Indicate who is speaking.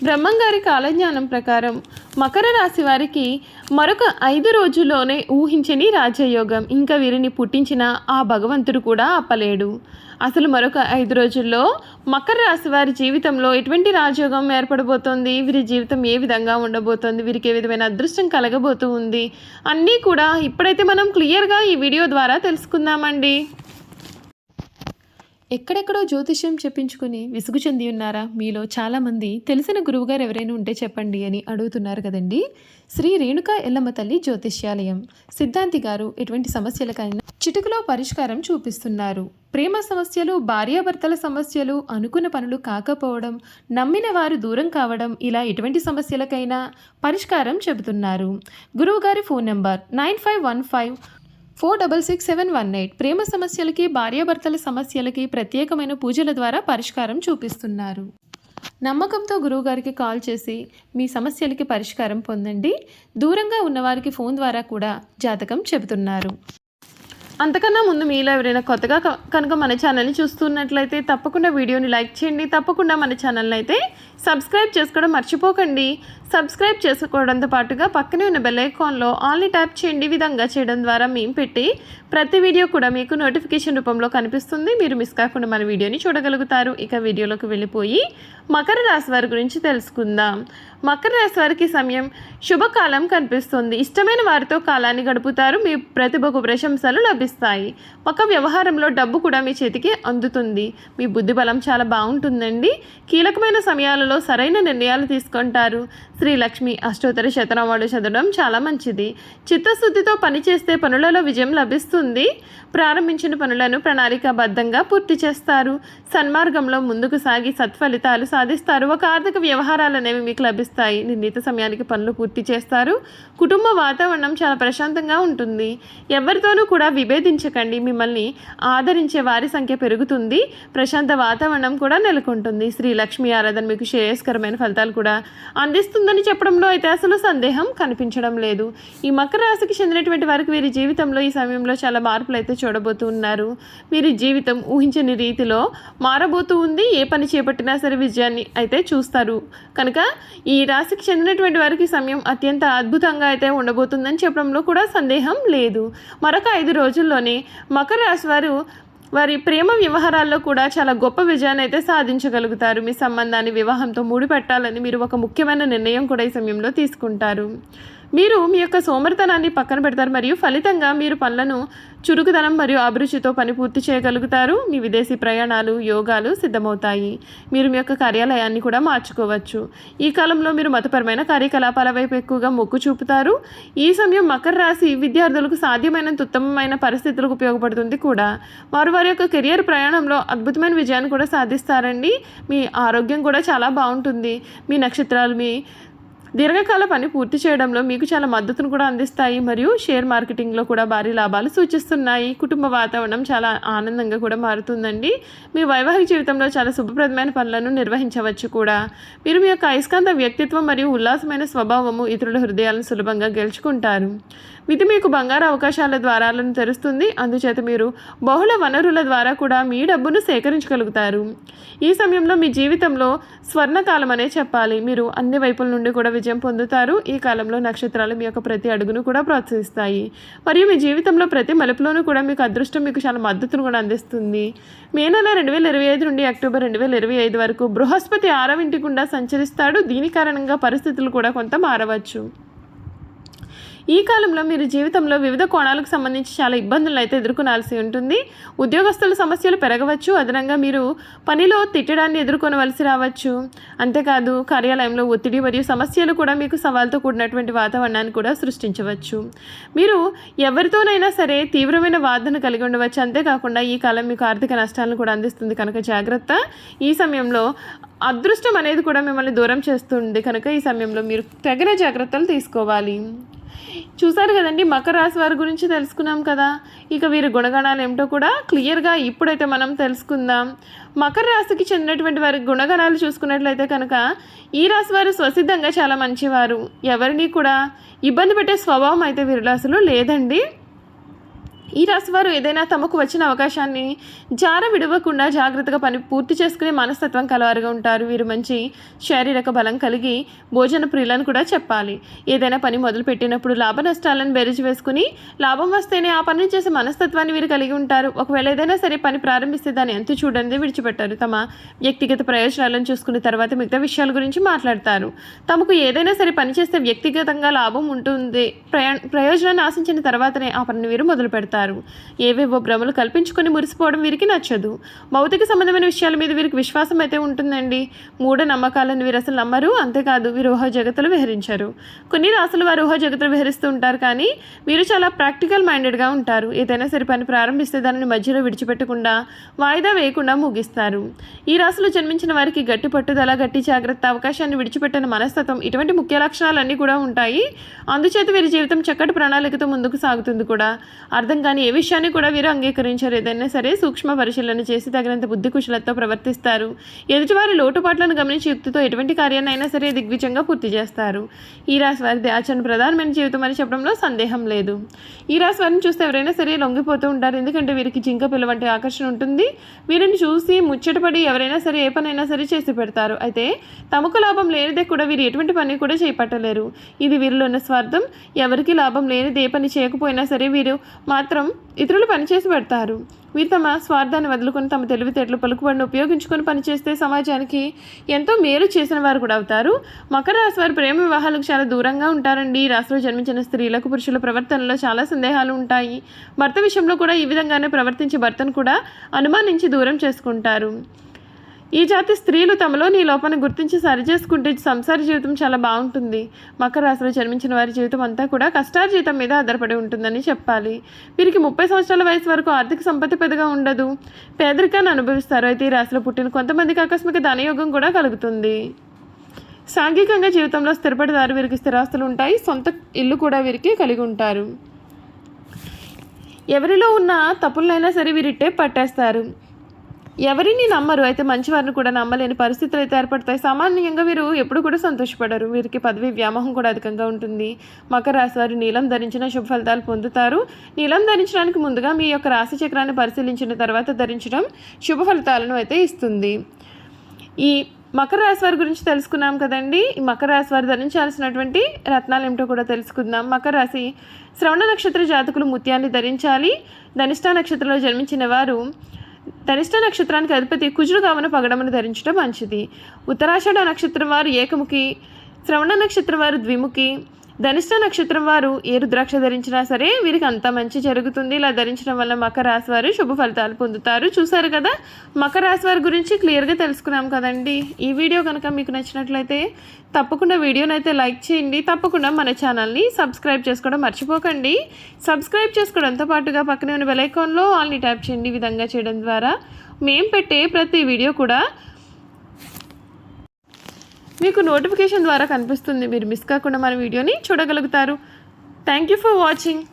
Speaker 1: బ్రహ్మంగారి కాలజ్ఞానం ప్రకారం మకర రాశి వారికి మరొక 5 రోజుల్లోనే ఊహించని రాజ్యయోగం. ఇంకా వీరిని పుట్టించిన ఆ భగవంతుడు కూడా ఆపలేడు. అసలు మరొక 5 రోజుల్లో మకర రాశి వారి జీవితంలో ఎటువంటి రాజయోగం ఏర్పడబోతోంది, వీరి జీవితం ఏ విధంగా ఉండబోతోంది, వీరికి ఏ విధమైన అదృష్టం కలగబోతూ ఉంది అన్నీ కూడా ఇప్పుడైతే మనం క్లియర్గా ఈ వీడియో ద్వారా తెలుసుకుందామండి. ఎక్కడెక్కడో జ్యోతిష్యం చెప్పించుకుని విసుగు చెంది ఉన్నారా? మీలో చాలామంది తెలిసిన గురువుగారు ఎవరైనా ఉంటే చెప్పండి అని అడుగుతున్నారు కదండి. శ్రీ రేణుకా ఎల్లమ్మ తల్లి జ్యోతిష్యాలయం సిద్ధాంతి గారు ఎటువంటి సమస్యలకైనా చిటికలో పరిష్కారం చూపిస్తున్నారు. ప్రేమ సమస్యలు, భార్యాభర్తల సమస్యలు, అనుకున్న పనులు కాకపోవడం, నమ్మిన వారు దూరం కావడం, ఇలా ఎటువంటి సమస్యలకైనా పరిష్కారం చెబుతున్నారు. గురువుగారి ఫోన్ నంబర్ 9515466718. ప్రేమ సమస్యలకి, భార్యాభర్తల సమస్యలకి ప్రత్యేకమైన పూజల ద్వారా పరిష్కారం చూపిస్తున్నారు. నమ్మకంతో గురువుగారికి కాల్ చేసి మీ సమస్యలకి పరిష్కారం పొందండి. దూరంగా ఉన్నవారికి ఫోన్ ద్వారా కూడా జాతకం చెబుతున్నారు. అంతకన్నా ముందు మీలో ఎవరైనా కొత్తగా కనుక మన ఛానల్ని చూస్తున్నట్లయితే తప్పకుండా వీడియోని లైక్ చేయండి. తప్పకుండా మన ఛానల్ని అయితే సబ్స్క్రైబ్ చేసుకోవడం మర్చిపోకండి. సబ్స్క్రైబ్ చేసుకోవడంతో పాటుగా పక్కనే ఉన్న బెల్ ఐకాన్లో ఆల్ని ట్యాప్ చేయండి. విధంగా చేయడం ద్వారా మేము పెట్టి ప్రతి వీడియో కూడా మీకు నోటిఫికేషన్ రూపంలో కనిపిస్తుంది. మీరు మిస్ కాకుండా మన వీడియోని చూడగలుగుతారు. ఇక వీడియోలోకి వెళ్ళిపోయి మకర రాశి వారి గురించి తెలుసుకుందాం. మకర రాశి వారికి సమయం శుభకాలం కనిపిస్తుంది. ఇష్టమైన వారితో కాలాన్ని గడుపుతారు. మీ ప్రతిభకు ప్రశంసలు లభిస్తాయి. ఒక వ్యవహారంలో డబ్బు కూడా మీ చేతికి అందుతుంది. మీ బుద్ధి బలం చాలా బాగుంటుందండి. కీలకమైన సమయాలలో సరైన నిర్ణయాలు తీసుకుంటారు. శ్రీ లక్ష్మి అష్టోత్తర శతనామాలు చదవడం చాలా మంచిది. చిత్తశుద్ధితో పనిచేస్తే పనులలో విజయం లభిస్తుంది. ప్రారంభించిన పనులను ప్రణాళికాబద్ధంగా పూర్తి చేస్తారు. సన్మార్గంలో ముందుకు సాగి సత్ఫలితాలు సాధిస్తారు. ఒక ఆర్థిక వ్యవహారాలు అనేవి మీకు లభిస్తాయి. నిర్ణీత సమయానికి పనులు పూర్తి చేస్తారు. కుటుంబ వాతావరణం చాలా ప్రశాంతంగా ఉంటుంది. ఎవరితోనూ కూడా విభేదించకండి. మిమ్మల్ని ఆదరించే వారి సంఖ్య పెరుగుతుంది. ప్రశాంత వాతావరణం కూడా నెలకొంటుంది. శ్రీ లక్ష్మి ఆరాధన మీకు శ్రేయస్కరమైన ఫలితాలు కూడా అందిస్తుందని చెప్పడంలో అయితే అసలు సందేహం కనిపించడం లేదు. ఈ మకర రాశికి చెందినటువంటి వారికి వీరి జీవితంలో ఈ సమయంలో చాలా మార్పులు అయితే చూడబోతూ ఉన్నారు. వీరి జీవితం ఊహించని రీతిలో మారబోతూ ఉంది. ఏ పని చేపట్టినా సరే విజయాన్ని అయితే చూస్తారు. కనుక ఈ రాశికి చెందినటువంటి వారికి సమయం అత్యంత అద్భుతంగా అయితే ఉండబోతుందని చెప్పడంలో కూడా సందేహం లేదు. మరొక 5 రోజుల్లోనే మకర రాశి వారి ప్రేమ వ్యవహారాల్లో కూడా చాలా గొప్ప విజయాన్ని అయితే సాధించగలుగుతారు. మీ సంబంధాన్ని వివాహంతో ముడిపెట్టాలని మీరు ఒక ముఖ్యమైన నిర్ణయం కూడా ఈ సమయంలో తీసుకుంటారు. మీరు మీ యొక్క సోమరితనాన్ని పక్కన పెడతారు మరియు ఫలితంగా మీరు పనులను చురుకుదనం మరియు అభిరుచితో పని పూర్తి చేయగలుగుతారు. మీ విదేశీ ప్రయాణాలు, యోగాలు సిద్ధమవుతాయి. మీరు మీ యొక్క కార్యాలయాన్ని కూడా మార్చుకోవచ్చు. ఈ కాలంలో మీరు మతపరమైన కార్యకలాపాల వైపు ఎక్కువగా మొగ్గు చూపుతారు. ఈ సమయం మకర రాశి విద్యార్థులకు సాధ్యమైనంత ఉత్తమమైన పరిస్థితులకు ఉపయోగపడుతుంది కూడా. వారి యొక్క కెరియర్ ప్రయాణంలో అద్భుతమైన విజయాన్ని కూడా సాధిస్తారండి. మీ ఆరోగ్యం కూడా చాలా బాగుంటుంది. మీ నక్షత్రాలు మీ దీర్ఘకాల పని పూర్తి చేయడంలో మీకు చాలా మద్దతును కూడా అందిస్తాయి మరియు షేర్ మార్కెటింగ్లో కూడా భారీ లాభాలు సూచిస్తున్నాయి. కుటుంబ వాతావరణం చాలా ఆనందంగా కూడా మారుతుందండి. మీ వైవాహిక జీవితంలో చాలా శుభప్రదమైన పనులను నిర్వహించవచ్చు కూడా. మీరు మీ యొక్క అయస్కాంత వ్యక్తిత్వం మరియు ఉల్లాసమైన స్వభావము ఇతరుల హృదయాలను సులభంగా గెలుచుకుంటారు. విధి మీకు బంగారు అవకాశాల ద్వారాలను తెరుస్తుంది. అందుచేత మీరు బహుళ వనరుల ద్వారా కూడా మీ డబ్బును సేకరించగలుగుతారు. ఈ సమయంలో మీ జీవితంలో స్వర్ణకాలం అనే చెప్పాలి. మీరు అన్ని వైపుల నుండి కూడా విజయం పొందుతారు. ఈ కాలంలో నక్షత్రాలు మీ యొక్క ప్రతి అడుగును కూడా ప్రోత్సహిస్తాయి మరియు మీ జీవితంలో ప్రతి మలుపులోనూ కూడా మీకు అదృష్టం మీకు చాలా మద్దతును కూడా అందిస్తుంది. మే నెల 2025 నుండి అక్టోబర్ 2025 వరకు బృహస్పతి 6వ ఇంటి గుండా సంచరిస్తాడు. దీని కారణంగా పరిస్థితులు కూడా కొంత మారవచ్చు. ఈ కాలంలో మీరు జీవితంలో వివిధ కోణాలకు సంబంధించి చాలా ఇబ్బందులను అయితే ఎదుర్కొనాల్సి ఉంటుంది. ఉద్యోగస్తుల సమస్యలు పెరగవచ్చు. అదనంగా మీరు పనిలో తిట్టడాన్ని ఎదుర్కొనవలసి రావచ్చు. అంతేకాదు కార్యాలయంలో ఒత్తిడి మరియు సమస్యలు కూడా మీకు సవాల్తో కూడినటువంటి వాతావరణాన్ని కూడా సృష్టించవచ్చు. మీరు ఎవరితోనైనా సరే తీవ్రమైన వాదన కలిగి ఉండవచ్చు. అంతేకాకుండా ఈ కాలం మీకు ఆర్థిక నష్టాలను కూడా అందిస్తుంది. కనుక జాగ్రత్త. ఈ సమయంలో అదృష్టం అనేది కూడా మిమ్మల్ని దూరం చేస్తుంది. కనుక ఈ సమయంలో మీరు తగిన జాగ్రత్తలు తీసుకోవాలి. చూసారు కదండి, మకర రాశి వారి గురించి తెలుసుకున్నాం కదా. ఇక వీరి గుణగణాలు ఏమిటో కూడా క్లియర్గా ఇప్పుడైతే మనం తెలుసుకుందాం. మకర రాశికి చెందినటువంటి వారి గుణగణాలు చూసుకున్నట్లయితే కనుక ఈ రాశి వారు స్వసిద్ధంగా చాలా మంచివారు. ఎవరిని కూడా ఇబ్బంది పెట్టే స్వభావం అయితే వీరిలో అసలు లేదండి. ఈ రాశి వారు ఏదైనా తమకు వచ్చిన అవకాశాన్ని విడవకుండా జాగ్రత్తగా పని పూర్తి చేసుకునే మనస్తత్వం కలవారుగా ఉంటారు. వీరు మంచి శారీరక బలం కలిగి భోజన ప్రియులను కూడా చెప్పాలి. ఏదైనా పని మొదలు పెట్టినప్పుడు లాభ నష్టాలను బెరిచి వేసుకుని లాభం వస్తేనే ఆ పనిని చేసే మనస్తత్వాన్ని వీరు కలిగి ఉంటారు. ఒకవేళ ఏదైనా సరే పని ప్రారంభిస్తే దాన్ని ఎంత చూడండి విడిచిపెట్టారు. తమ వ్యక్తిగత ప్రయోజనాలను చూసుకున్న తర్వాత మిగతా విషయాల గురించి మాట్లాడతారు. తమకు ఏదైనా సరే పని చేస్తే వ్యక్తిగతంగా లాభం ఉంటుంది. ప్రయోజనాన్ని ఆశించిన తర్వాతనే ఆ పనిని వీరు మొదలు పెడతారు. ఏవేవో భ్రమలు కల్పించుకొని మురిసిపోవడం వీరికి నచ్చదు. భౌతిక సంబంధమైన విషయాల మీద వీరికి విశ్వాసం అయితే ఉంటుందండి. మూఢ నమ్మకాలను వీరు అసలు నమ్మరు. అంతేకాదు వీరు ఊహ జగత్తులు విహరించారు. కొన్ని రాసులు వారు ఊహ జగత్తులు విహరిస్తూ ఉంటారు, కానీ వీరు చాలా ప్రాక్టికల్ మైండెడ్గా ఉంటారు. ఏదైనా సరే పని ప్రారంభిస్తే దానిని మధ్యలో విడిచిపెట్టకుండా వాయిదా వేయకుండా ముగిస్తారు. ఈ రాశిలో జన్మించిన వారికి గట్టి పట్టుదల, గట్టి జాగ్రత్త, అవకాశాన్ని విడిచిపెట్టిన మనస్తత్వం ఇటువంటి ముఖ్య లక్షణాలన్నీ కూడా ఉంటాయి. అందుచేత వీరి జీవితం చక్కటి ప్రణాళికతో ముందుకు సాగుతుంది కూడా. అర్థం కాని ఏ విషయాన్ని కూడా వీరు అంగీకరించారు. ఏదైనా సరే సూక్ష్మ పరిశీలన చేసి తగినంత బుద్ధి కుశలతో ప్రవర్తిస్తారు. ఎదుటివారి లోటుపాట్లను గమనించి యుక్తితో ఎటువంటి కార్యాన్ని అయినా సరే దిగ్విజయంగా పూర్తి చేస్తారు. ఈ రాశి వారిది ఆచరణ ప్రధానమైన జీవితం అని చెప్పడంలో సందేహం లేదు. ఈ రాశి వారిని చూస్తే ఎవరైనా సరే లొంగిపోతూ ఉంటారు. ఎందుకంటే వీరికి జింక పిల్ల వంటి ఆకర్షణ ఉంటుంది. వీరిని చూసి ముచ్చటపడి ఎవరైనా సరే ఏ పనైనా సరే చేసి పెడతారు. అయితే తమకు లాభం లేనిదే కూడా వీరు ఎటువంటి పని కూడా చేపట్టలేరు. ఇది వీరిలో ఉన్న స్వార్థం. ఎవరికి లాభం లేనిది ఏ పని చేయకపోయినా సరే వీరు మాత్రం ఇతరులు పనిచేసి పెడతారు. వీరు తమ స్వార్థాన్ని వదులుకొని తమ తెలివితేటలు పలుకుబడిని ఉపయోగించుకొని పనిచేస్తే సమాజానికి ఎంతో మేలు చేసిన వారు కూడా అవుతారు. మకర రాశి వారు ప్రేమ వివాహాలకు చాలా దూరంగా ఉంటారండి. ఈ రాశిలో జన్మించిన స్త్రీలకు పురుషుల ప్రవర్తనలో చాలా సందేహాలు ఉంటాయి. భర్త విషయంలో కూడా ఈ విధంగానే ప్రవర్తించి భర్తను కూడా అనుమానించి దూరం చేసుకుంటారు. ఈ జాతి స్త్రీలు తమలోని ఈ లోపాన్ని గుర్తించి సరిచేసుకుంటే సంసార జీవితం చాలా బాగుంటుంది. మకర రాశిలో జన్మించిన వారి జీవితం అంతా కూడా కష్టార్జితం మీద ఆధారపడి ఉంటుందని చెప్పాలి. వీరికి 30 సంవత్సరాల వయసు వరకు ఆర్థిక సంపత్తి పెద్దగా ఉండదు. పేదరికాన్ని అనుభవిస్తారు. అయితే ఈ రాశిలో పుట్టిన కొంతమందికి ఆకస్మిక ధనయోగం కూడా కలుగుతుంది. సాంఘికంగా జీవితంలో స్థిరపడతారు. వీరికి స్థిరాస్తులు ఉంటాయి. సొంత ఇల్లు కూడా వీరికి కలిగి ఉంటారు. ఎవరిలో ఉన్న తప్పులైనా సరే వీరిట్టే పట్టేస్తారు. ఎవరిని నమ్మరు. అయితే మంచివారిని కూడా నమ్మలేని పరిస్థితులు అయితే ఏర్పడతాయి. సామాన్యంగా వీరు ఎప్పుడు కూడా సంతోషపడరు. వీరికి పదవి వ్యామోహం కూడా అధికంగా ఉంటుంది. మకర రాశి వారు నీలం ధరించిన శుభ ఫలితాలు పొందుతారు. నీలం ధరించడానికి ముందుగా మీ యొక్క రాశి చక్రాన్ని పరిశీలించిన తర్వాత ధరించడం శుభ ఫలితాలను అయితే ఇస్తుంది. ఈ మకర రాశి వారి గురించి తెలుసుకున్నాం కదండి. ఈ మకర రాశి వారు ధరించాల్సినటువంటి రత్నాలు ఏమిటో కూడా తెలుసుకుందాం. మకర రాశి శ్రవణ నక్షత్ర జాతకులు ముత్యాన్ని ధరించాలి. ధనిష్ట నక్షత్రంలో జన్మించిన వారు ధనిష్ట నక్షత్రానికి అధిపతి కుజుడు కావున పగడమును ధరించడం మంచిది. ఉత్తరాషాఢ నక్షత్రం వారు ఏకముఖి, శ్రవణ నక్షత్రం వారు ద్విముఖి, ధనిష్ట నక్షత్రం వారు ఏ రుద్రాక్ష ధరించినా సరే వీరికి అంత మంచి జరుగుతుంది. ఇలా ధరించడం వల్ల మకర రాశి వారు శుభ ఫలితాలు పొందుతారు. చూసారు కదా, మకర రాశి వారి గురించి క్లియర్గా తెలుసుకున్నాం కదండి. ఈ వీడియో కనుక మీకు నచ్చినట్లయితే తప్పకుండా వీడియోని అయితే లైక్ చేయండి. తప్పకుండా మన ఛానల్ని సబ్స్క్రైబ్ చేసుకోవడం మర్చిపోకండి. సబ్స్క్రైబ్ చేసుకోవడంతో పాటుగా పక్కనే ఉన్న బెల్ ఐకాన్లో ఆల్ని ట్యాప్ చేయండి. ఈ విధంగా చేయడం ద్వారా మేము పెట్టే ప్రతి వీడియో కూడా మీకు నోటిఫికేషన్ ద్వారా కనిపిస్తుంది. మీరు మిస్ కాకుండా మన వీడియోని చూడగలుగుతారు. Thank you for watching.